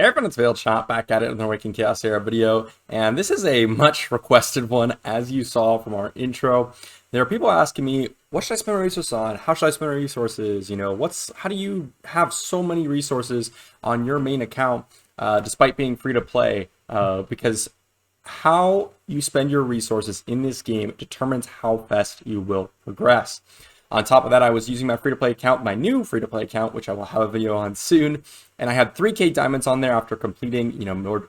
Hey everyone, it's Veiled Shot back at it with an Awaken Chaos Era video, and this is a much requested one, as you saw from our intro. There are people asking me, what should I spend my resources on? How should I spend my resources? You know, how do you have so many resources on your main account despite being free to play? Because how you spend your resources in this game determines how fast you will progress. On top of that, I was using my free-to-play account, my new free-to-play account, which I will have a video on soon, and I had 3K diamonds on there after completing,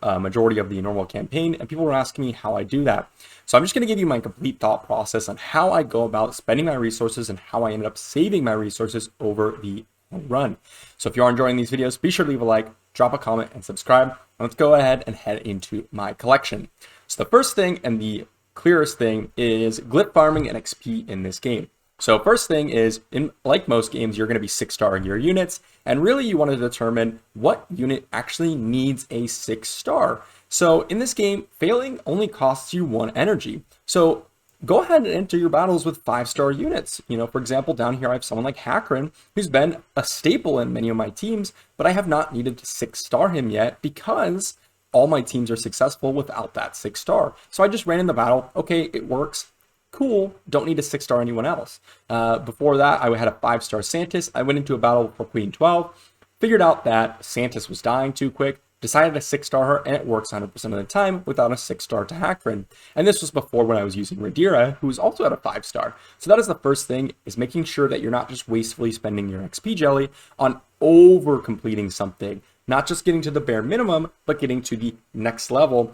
majority of the normal campaign, and people were asking me how I do that. So I'm just going to give you my complete thought process on how I go about spending my resources and how I ended up saving my resources over the run. So if you are enjoying these videos, be sure to leave a like, drop a comment, and subscribe. And let's go ahead and head into my collection. So the first thing and the clearest thing is Glit Farming and XP in this game. So first thing is, like most games, you're going to be 6-starring your units, and really you want to determine what unit actually needs a 6-star. So in this game, failing only costs you 1 energy. So go ahead and enter your battles with 5-star units. For example, down here I have someone like Hackrin, who's been a staple in many of my teams, but I have not needed to 6-star him yet because all my teams are successful without that 6-star. So I just ran in the battle. Okay, it works. Cool, don't need to 6-star anyone else. Before that, I had a 5-star Santis. I went into a battle for Queen 12, figured out that Santis was dying too quick, decided to 6-star her, and it works 100% of the time without a 6-star to Hackrin. And this was before when I was using Radira, who was also at a 5-star. So that is the first thing, is making sure that you're not just wastefully spending your XP jelly on over completing something. Not just getting to the bare minimum, but getting to the next level,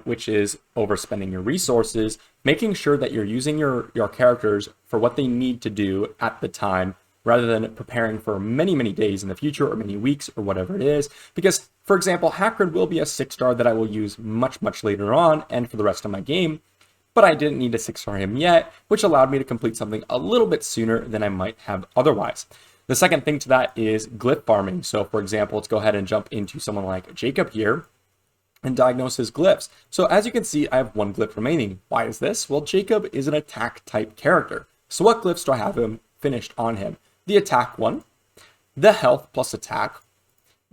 which is overspending your resources, making sure that you're using your characters for what they need to do at the time, rather than preparing for many, many days in the future or many weeks or whatever it is. Because, for example, Hackrin will be a 6-star that I will use much, much later on and for the rest of my game, but I didn't need to 6-star him yet, which allowed me to complete something a little bit sooner than I might have otherwise. The second thing to that is Glit Farming. So for example, let's go ahead and jump into someone like Jacob here and diagnose his glyphs. So as you can see, I have 1 glyph remaining. Why is this? Well, Jacob is an attack type character. So what glyphs do I have him finished on him? The attack one, the health plus attack,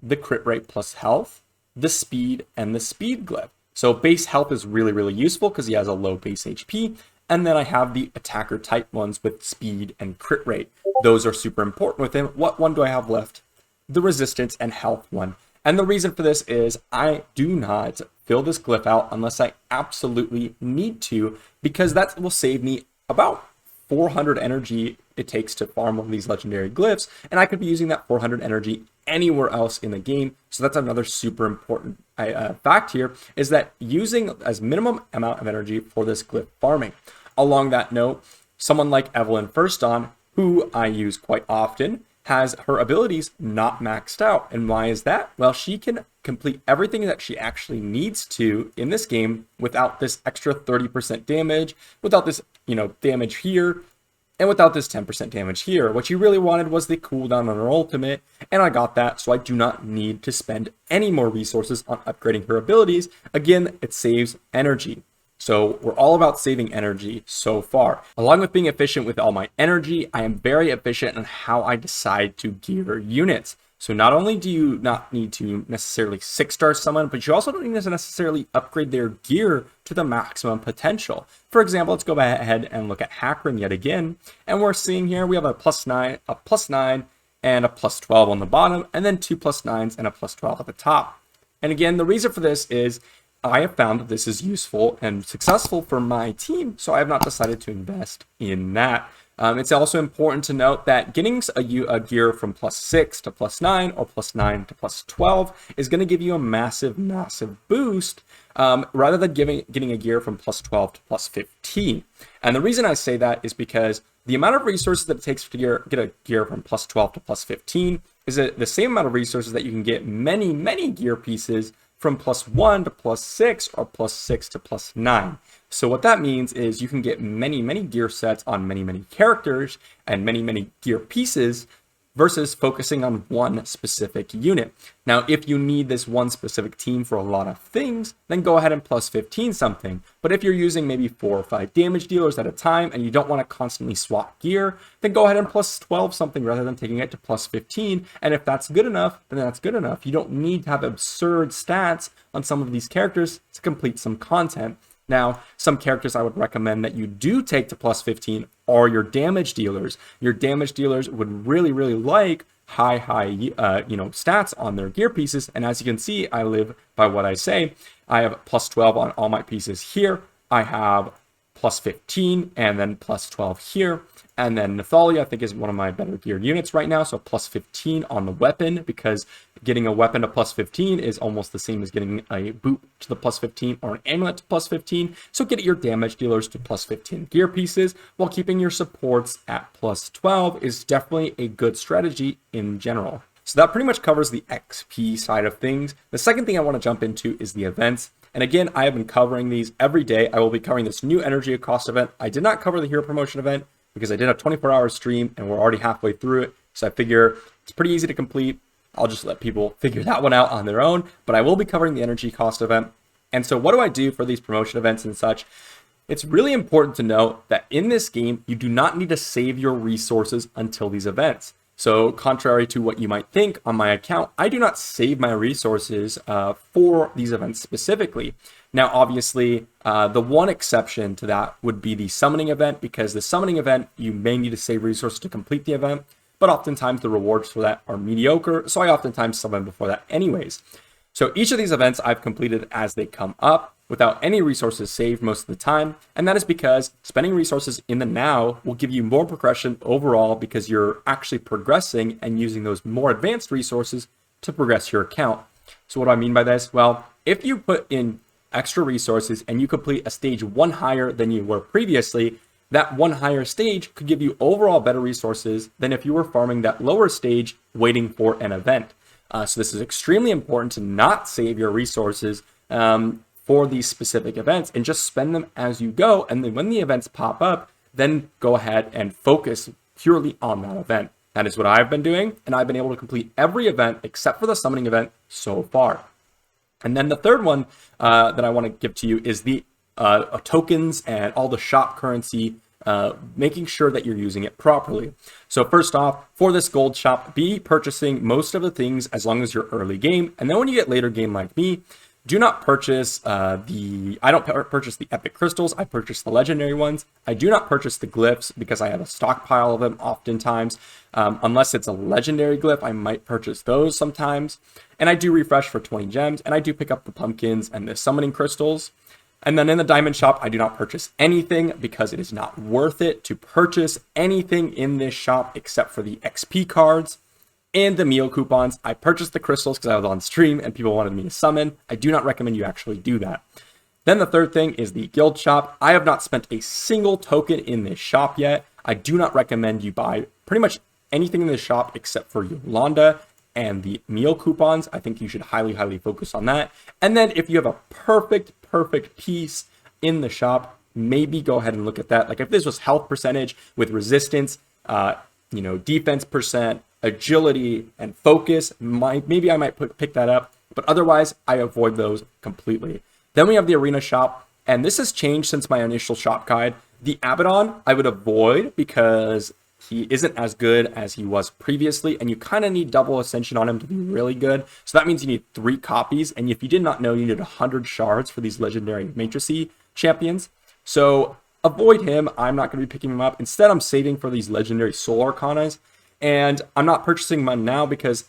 the crit rate plus health, the speed, and the speed glyph. So base health is really, really useful because he has a low base HP. And then I have the attacker type ones with speed and crit rate. Those are super important with him. What one do I have left? The resistance and health one. And the reason for this is I do not fill this glyph out unless I absolutely need to, because that will save me about 400 energy it takes to farm one of these legendary glyphs. And I could be using that 400 energy anywhere else in the game. So that's another super important fact here, is that using as minimum amount of energy for this glyph farming. Along that note, someone like Evelyn Firston, who I use quite often, has her abilities not maxed out. And why is that? Well, she can complete everything that she actually needs to in this game without this extra 30% damage, without this, damage here, and without this 10% damage here. What she really wanted was the cooldown on her ultimate, and I got that, so I do not need to spend any more resources on upgrading her abilities. Again, it saves energy. So we're all about saving energy so far. Along with being efficient with all my energy, I am very efficient in how I decide to gear units. So not only do you not need to necessarily 6-star someone, but you also don't need to necessarily upgrade their gear to the maximum potential. For example, let's go ahead and look at Hackrin yet again. And we're seeing here we have a +9, a +9, and a +12 on the bottom, and then 2 +9s and a +12 at the top. And again, the reason for this is I have found that this is useful and successful for my team, so I have not decided to invest in that. It's also important to note that getting a gear from +6 to +9 or +9 to +12 is going to give you a massive, massive boost rather than getting a gear from +12 to +15. And the reason I say that is because the amount of resources that it takes to get a gear from +12 to +15 is the same amount of resources that you can get many, many gear pieces from +1 to +6 or +6 to +9. So what that means is you can get many, many gear sets on many, many characters and many, many gear pieces versus focusing on one specific unit. Now, if you need this one specific team for a lot of things, then go ahead and plus 15 something. But if you're using maybe 4 or 5 damage dealers at a time and you don't want to constantly swap gear, then go ahead and plus 12 something rather than taking it to plus 15. And if that's good enough, then that's good enough. You don't need to have absurd stats on some of these characters to complete some content. Now, some characters I would recommend that you do take to plus 15 are your damage dealers. Your damage dealers would really, really like high stats on their gear pieces. And as you can see, I live by what I say. I have plus 12 on all my pieces here. I have plus 15 and then plus 12 here. And then Nathalia, I think, is one of my better geared units right now. So plus 15 on the weapon, because getting a weapon to plus 15 is almost the same as getting a boot to the plus 15 or an amulet to plus 15. So get your damage dealers to plus 15 gear pieces while keeping your supports at plus 12 is definitely a good strategy in general. So that pretty much covers the XP side of things. The second thing I want to jump into is the events. And again, I have been covering these every day. I will be covering this new energy cost event. I did not cover the hero promotion event because I did a 24-hour stream and we're already halfway through it. So I figure it's pretty easy to complete. I'll just let people figure that one out on their own, but I will be covering the energy cost event. And so what do I do for these promotion events and such? It's really important to know that in this game, you do not need to save your resources until these events. So contrary to what you might think, on my account, I do not save my resources for these events specifically. Now, obviously, the one exception to that would be the summoning event, because the summoning event, you may need to save resources to complete the event, but oftentimes the rewards for that are mediocre, so I oftentimes summon before that anyways. So each of these events I've completed as they come up without any resources saved most of the time, and that is because spending resources in the now will give you more progression overall because you're actually progressing and using those more advanced resources to progress your account. So what do I mean by this? Well, if you put in extra resources and you complete a stage 1 higher than you were previously, that 1 higher stage could give you overall better resources than if you were farming that lower stage waiting for an event. So this is extremely important to not save your resources for these specific events and just spend them as you go. And then when the events pop up, then go ahead and focus purely on that event. That is what I've been doing, and I've been able to complete every event except for the summoning event so far. And then the third one that I want to give to you is the tokens and all the shop currency, making sure that you're using it properly. So first off, for this gold shop, be purchasing most of the things as long as you're early game. And then when you get later game like me, do not purchase I don't purchase the epic crystals. I purchase the legendary ones. I do not purchase the glyphs because I have a stockpile of them oftentimes. Unless it's a legendary glyph, I might purchase those sometimes. And I do refresh for 20 gems, and I do pick up the pumpkins and the summoning crystals. And then in the diamond shop, I do not purchase anything because it is not worth it to purchase anything in this shop except for the XP cards and the meal coupons. I purchased the crystals because I was on stream and people wanted me to summon. I do not recommend you actually do that. Then the third thing is the guild shop. I have not spent a single token in this shop yet. I do not recommend you buy pretty much anything in this shop except for Yolanda and the meal coupons. I think you should highly focus on that. And then if you have a perfect piece in the shop, maybe go ahead and look at that. Like if this was health percentage with resistance, defense percent, agility, and focus, maybe I might pick that up. But otherwise, I avoid those completely. Then we have the arena shop, and this has changed since my initial shop guide. The Abaddon I would avoid because he isn't as good as he was previously, and you kind of need double ascension on him to be really good. So that means you need 3 copies, and if you did not know, you need 100 shards for these legendary matricy champions. So avoid him. I'm not going to be picking him up. Instead, I'm saving for these legendary soul arcanas, and I'm not purchasing them now because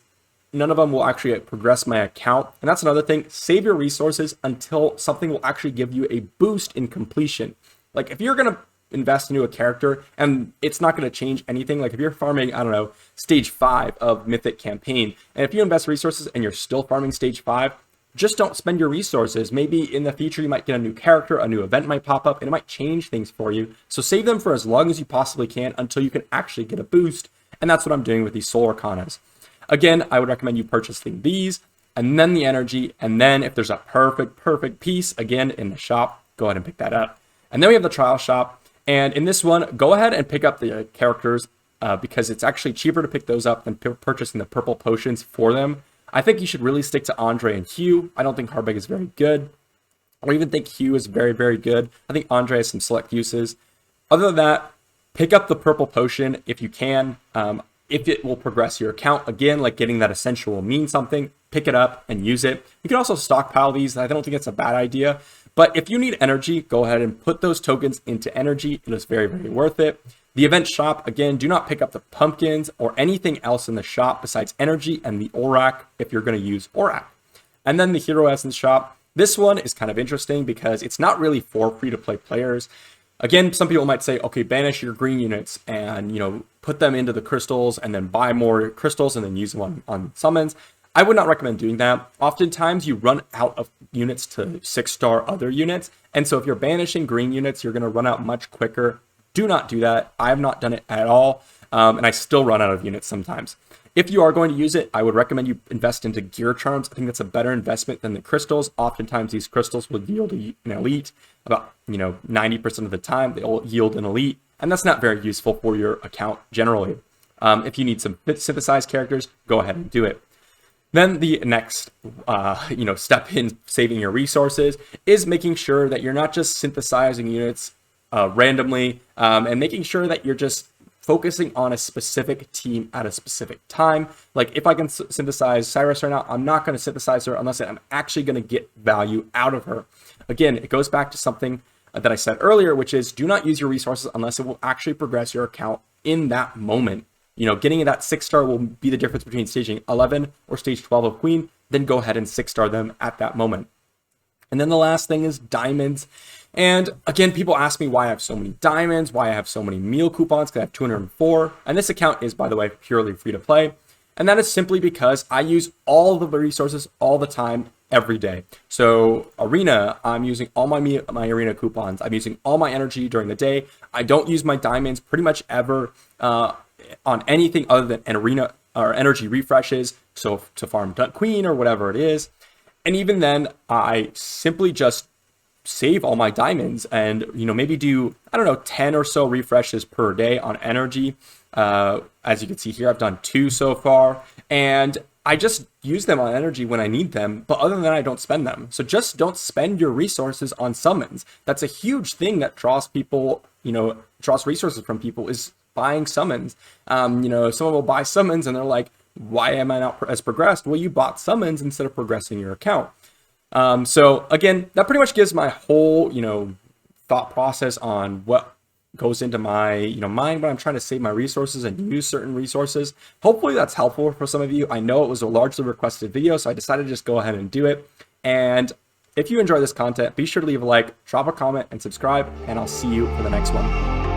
none of them will actually progress my account. And that's another thing. Save your resources until something will actually give you a boost in completion. Like if you're going to invest into a character and it's not going to change anything, like if you're farming, I don't know, stage 5 of Mythic campaign, and if you invest resources and you're still farming stage 5, just don't spend your resources. Maybe in the future you might get a new character, a new event might pop up, and it might change things for you. So save them for as long as you possibly can until you can actually get a boost. And that's what I'm doing with these soul arcanas. Again, I would recommend you purchasing these and then the energy, and then if there's a perfect piece again in the shop, go ahead and pick that up. And then we have the trial shop. And in this one, go ahead and pick up the characters because it's actually cheaper to pick those up than purchasing the purple potions for them. I think you should really stick to Andre and Hugh. I don't think Harbeg is very good. I don't even think Hugh is very, very good. I think Andre has some select uses. Other than that, pick up the purple potion if you can. If it will progress your account, again, like getting that essential will mean something, pick it up and use it. You can also stockpile these. I don't think it's a bad idea. But if you need energy, go ahead and put those tokens into energy. It is very, very worth it. The event shop, again, do not pick up the pumpkins or anything else in the shop besides energy and the Orak if you're going to use Orak. And then the Hero Essence shop. This one is kind of interesting because it's not really for free-to-play players. Again, some people might say, okay, banish your green units and, put them into the crystals and then buy more crystals and then use them on summons. I would not recommend doing that. Oftentimes you run out of units to 6-star other units. And so if you're banishing green units, you're going to run out much quicker. Do not do that. I have not done it at all. And I still run out of units sometimes. If you are going to use it, I would recommend you invest into gear charms. I think that's a better investment than the crystals. Oftentimes these crystals will yield an elite about 90% of the time. They'll yield an elite, and that's not very useful for your account generally. If you need some synthesized characters, go ahead and do it. Then the next step in saving your resources is making sure that you're not just synthesizing units randomly and making sure that you're just focusing on a specific team at a specific time. Like if I can synthesize Cyrus right now, I'm not going to synthesize her unless I'm actually going to get value out of her. Again, it goes back to something that I said earlier, which is do not use your resources unless it will actually progress your account in that moment. Getting that 6-star will be the difference between staging 11 or stage 12 of Queen. Then go ahead and 6-star them at that moment. And then the last thing is diamonds. And again, people ask me why I have so many diamonds, why I have so many meal coupons, because I have 204. And this account is, by the way, purely free to play. And that is simply because I use all of the resources all the time, every day. So arena, I'm using all my arena coupons. I'm using all my energy during the day. I don't use my diamonds pretty much ever on anything other than an arena or energy refreshes. So to farm Queen or whatever it is. And even then, I simply just save all my diamonds and, maybe do, 10 or so refreshes per day on energy. As you can see here, I've done 2 so far, and I just use them on energy when I need them. But other than that, I don't spend them. So just don't spend your resources on summons. That's a huge thing that draws people, draws resources from people is buying summons. Someone will buy summons and they're like, why am I not as progressed? Well, you bought summons instead of progressing your account. So again, that pretty much gives my whole, thought process on what goes into my, mind when I'm trying to save my resources and use certain resources. Hopefully that's helpful for some of you. I know it was a largely requested video, so I decided to just go ahead and do it. And if you enjoy this content, be sure to leave a like, drop a comment, and subscribe, and I'll see you for the next one.